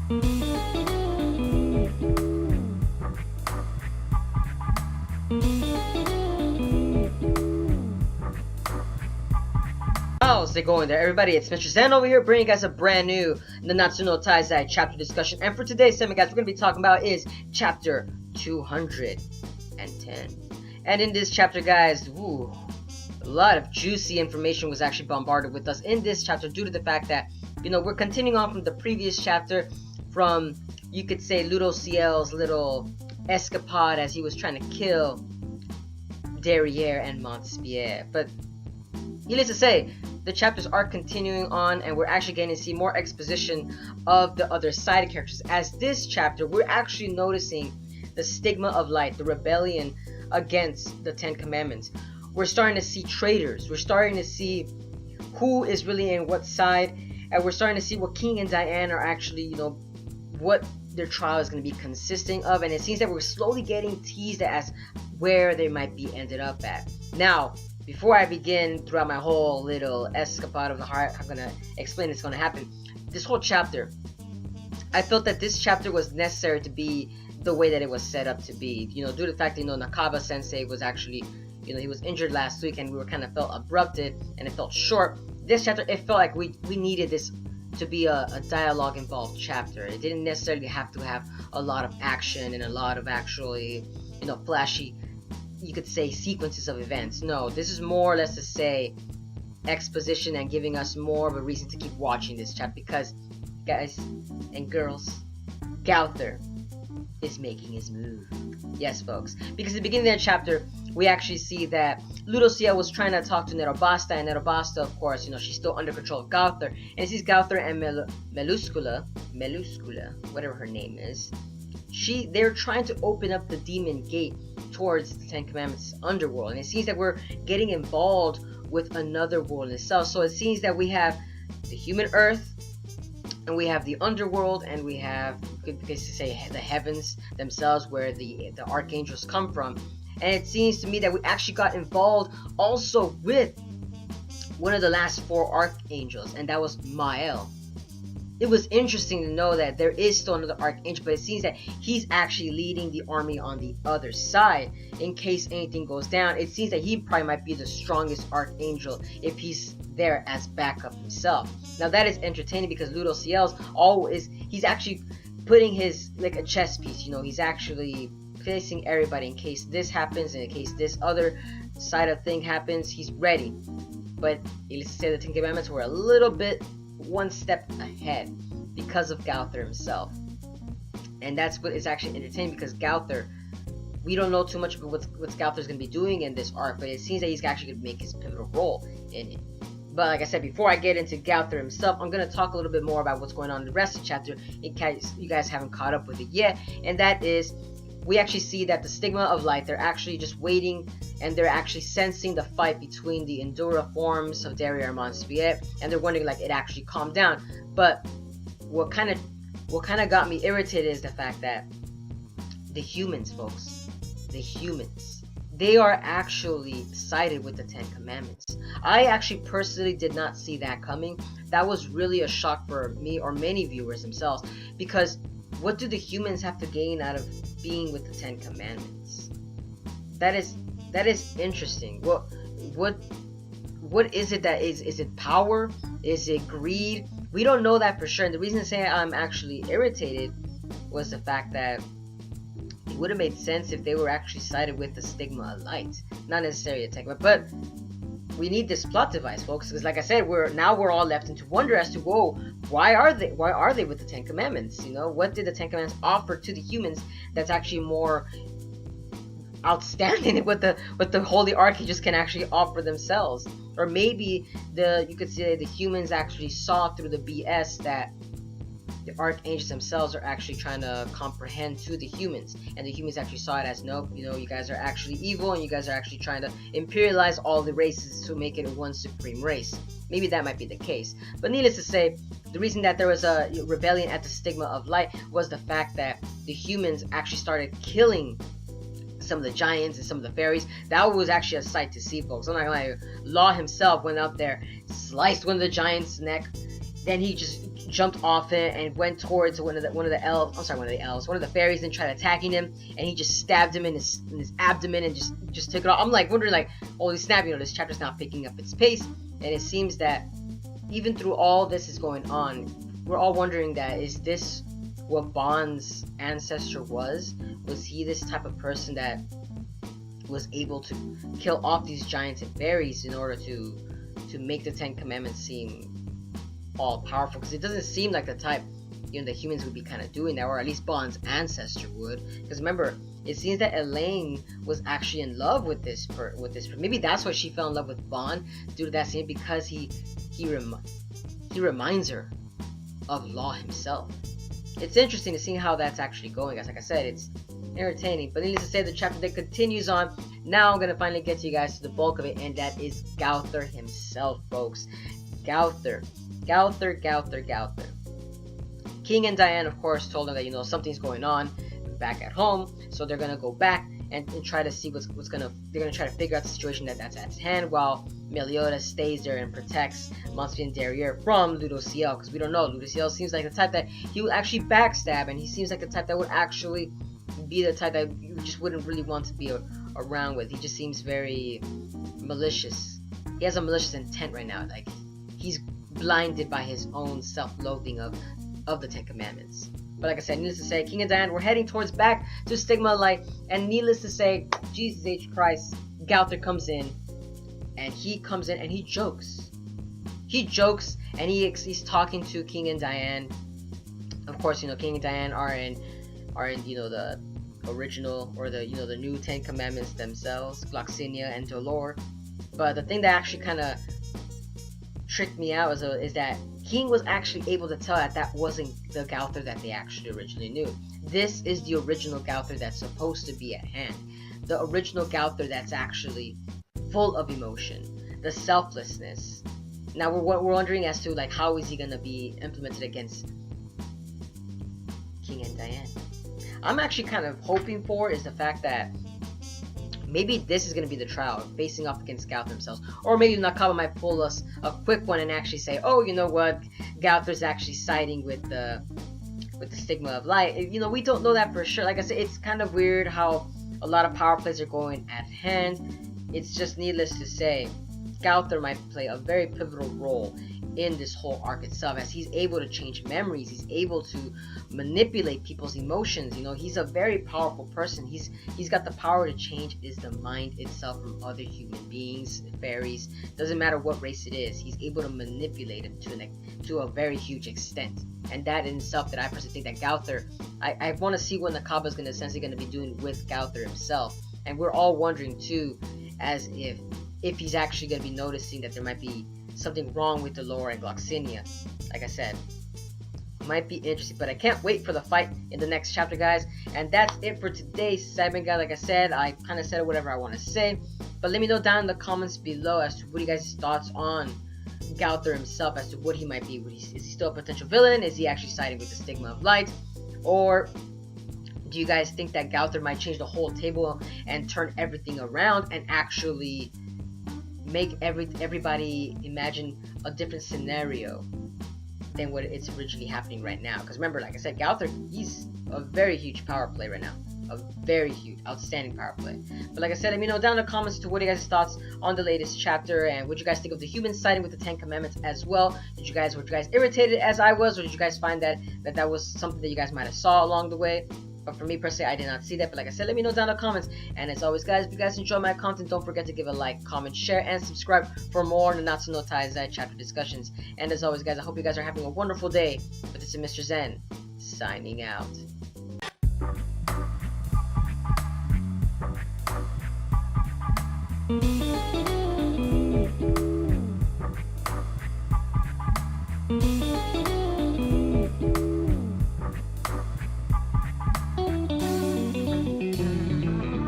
How's it going there, everybody? It's Mr. Zen over here, bringing you guys a brand new Nanatsu no Taizai chapter discussion. And for today's segment, guys, we're going to be talking about is chapter 210. And in this chapter, guys, a lot of juicy information was actually bombarded with us in this chapter due to the fact that, we're continuing on from the previous chapter, from, you could say, Ludo Ciel's little escapade as he was trying to kill Derriere and Montespierre. But needless to say, the chapters are continuing on, and we're actually getting to see more exposition of the other side characters. As this chapter, we're actually noticing the stigma of light, the rebellion against the Ten Commandments. We're starting to see traitors. We're starting to see who is really in what side, and we're starting to see what King and Diane are actually, what their trial is going to be consisting of. And it seems that we're slowly getting teased as where they might be ended up at. Now, before I begin throughout my whole little escapade of the heart, I'm going to explain what's going to happen. This whole chapter, I felt that this chapter was necessary to be the way that it was set up to be. Due to the fact that, Nakaba Sensei was actually, he was injured last week, and we were kind of felt abrupted, and it felt short. This chapter, it felt like we needed this to be a dialogue involved chapter. It didn't necessarily have to have a lot of action and a lot of actually, flashy, you could say, sequences of events. No, this is more or less to say exposition and giving us more of a reason to keep watching this chapter, because, guys and girls, Gowther is making his move. Yes, folks, because at the beginning of the chapter, we actually see that Ludo Ciel was trying to talk to Nerobasta, and Nerobasta, of course, she's still under control of Gowther, and sees Gowther and Meluscula, whatever her name is. They're trying to open up the demon gate towards the Ten Commandments underworld, and it seems that we're getting involved with another world in itself. So it seems that we have the human earth, and we have the underworld, and we have, you could say, the heavens themselves, where the archangels come from. And it seems to me that we actually got involved also with one of the last four archangels, and that was Mael. It was interesting to know that there is still another archangel, but it seems that he's actually leading the army on the other side in case anything goes down. It seems that he probably might be the strongest archangel if he's there as backup himself. Now that is entertaining, because Ludo Ciel's he's actually putting his, like, a chess piece. He's actually facing everybody in case this happens, and in case this other side of thing happens, he's ready. But let's say the Ten Commandments were a little bit one step ahead because of Gowther himself. And that's what is actually entertaining, because Gowther, we don't know too much about what Gowther's going to be doing in this arc, but it seems that he's actually going to make his pivotal role in it. But like I said, before I get into Gowther himself, I'm going to talk a little bit more about what's going on in the rest of the chapter in case you guys haven't caught up with it yet. And that is, we actually see that the stigma of light, they're actually just waiting, and they're actually sensing the fight between the Endura forms of Derriere and Montespierre, and they're wondering, like, it actually calmed down. But what kind of got me irritated is the fact that the humans, folks, they are actually sided with the Ten Commandments. I actually personally did not see that coming. That was really a shock for me, or many viewers themselves, because what do the humans have to gain out of being with the Ten Commandments? That is interesting. What is it that is it power? Is it greed? We don't know that for sure. And the reason I say I'm actually irritated was the fact that it would have made sense if they were actually sided with the stigma of light, not necessarily a Ten Commandment. But we need this plot device, folks, because like I said, we're all left into wonder as to, why are they with the Ten Commandments? What did the Ten Commandments offer to the humans that's actually more outstanding than what the holy archangels can actually offer themselves? Or maybe you could say the humans actually saw through the BS that the archangels themselves are actually trying to comprehend to the humans, and the humans actually saw it as, nope, you guys are actually evil, and you guys are actually trying to imperialize all the races to make it one supreme race. Maybe that might be the case. But needless to say, the reason that there was a rebellion at the stigma of light was the fact that the humans actually started killing some of the giants and some of the fairies. That was actually a sight to see, folks. I'm not gonna lie. Law himself went up there, sliced one of the giants' neck, then he just jumped off it and went towards one of the fairies, and tried attacking him, and he just stabbed him in his abdomen and just took it off. I'm like wondering, like, holy snap, this chapter's not picking up its pace, and it seems that even through all this is going on, we're all wondering that, is this what Bon's ancestor was? Was he this type of person that was able to kill off these giants and fairies in order to make the Ten Commandments seem all powerful? Because it doesn't seem like the type the humans would be kind of doing that, or at least Bon's ancestor would. Because remember, it seems that Elaine was actually in love with this maybe that's why she fell in love with Bon, due to that scene, because he reminds her of Law himself. It's interesting to see how that's actually going, guys. Like I said, it's entertaining, but needless to say, the chapter that continues on. Now I'm gonna finally get to you guys to the bulk of it, and that is Gowther himself, folks. Gowther. King and Diane, of course, told him that something's going on back at home, so they're gonna go back and try to see they're gonna try to figure out the situation that's at hand, while MacLeod stays there and protects Monsieur and Derriere from Ludociel, because we don't know. Ludociel seems like the type that he would actually backstab, and he seems like the type that would actually be the type that you just wouldn't really want to be around with. He just seems very malicious. He has a malicious intent right now. Like, he's blinded by his own self-loathing of the Ten Commandments. But like I said, needless to say, King and Diane, we're heading towards back to Stigma Light, and needless to say, Jesus H. Christ, Gowther comes in, and he jokes. He jokes, and he's talking to King and Diane. Of course, King and Diane are in the original, or the the new Ten Commandments themselves, Gloxinia and Dolor. But the thing that actually kind of tricked me out is that King was actually able to tell that wasn't the Gowther that they actually originally knew. This is the original Gowther that's supposed to be at hand. The original Gowther that's actually full of emotion, the selflessness. Now we're wondering as to how is he gonna be implemented against King and Diane. I'm actually kind of hoping for is the fact that maybe this is going to be the trial, facing off against Gowther himself. Or maybe Nakaba might pull us a quick one and actually say, oh, you know what, Gowther's actually siding with the Stigma of Light. We don't know that for sure. Like I said, it's kind of weird how a lot of power plays are going at hand. It's just needless to say, Gowther might play a very pivotal role in this whole arc itself, as he's able to change memories, he's able to manipulate people's emotions. He's a very powerful person. He's got the power to change the mind itself from other human beings, fairies, doesn't matter what race it is. He's able to manipulate him to a very huge extent, and that in itself, that I personally think that Gowther, I want to see what Nakaba is essentially going to be doing with Gowther himself. And we're all wondering too, as if he's actually going to be noticing that there might be something wrong with Dolor and Gloxinia. Like I said, might be interesting, but I can't wait for the fight in the next chapter, guys. And that's it for today's segment, guys. Like I said, I kind of said whatever I want to say, but let me know down in the comments below as to what you guys' thoughts on Gowther himself, as to what he might be. Is he still a potential villain? Is he actually siding with the Stigma of Light? Or do you guys think that Gowther might change the whole table and turn everything around and actually make everybody imagine a different scenario than what it's originally happening right now? Because remember, like I said, Gowther, he's a very huge power play right now. A very huge, outstanding power play. But like I said, let me know down in the comments to what are you guys' thoughts on the latest chapter, and what you guys think of the humans siding with the Ten Commandments as well. Were you guys irritated as I was, or did you guys find that was something that you guys might have saw along the way? But for me personally, I did not see that. But like I said, let me know down in the comments. And as always, guys, if you guys enjoy my content, don't forget to give a like, comment, share, and subscribe for more Nanatsu no Taizai chapter discussions. And as always, guys, I hope you guys are having a wonderful day. But this is Mr. Zen, signing out.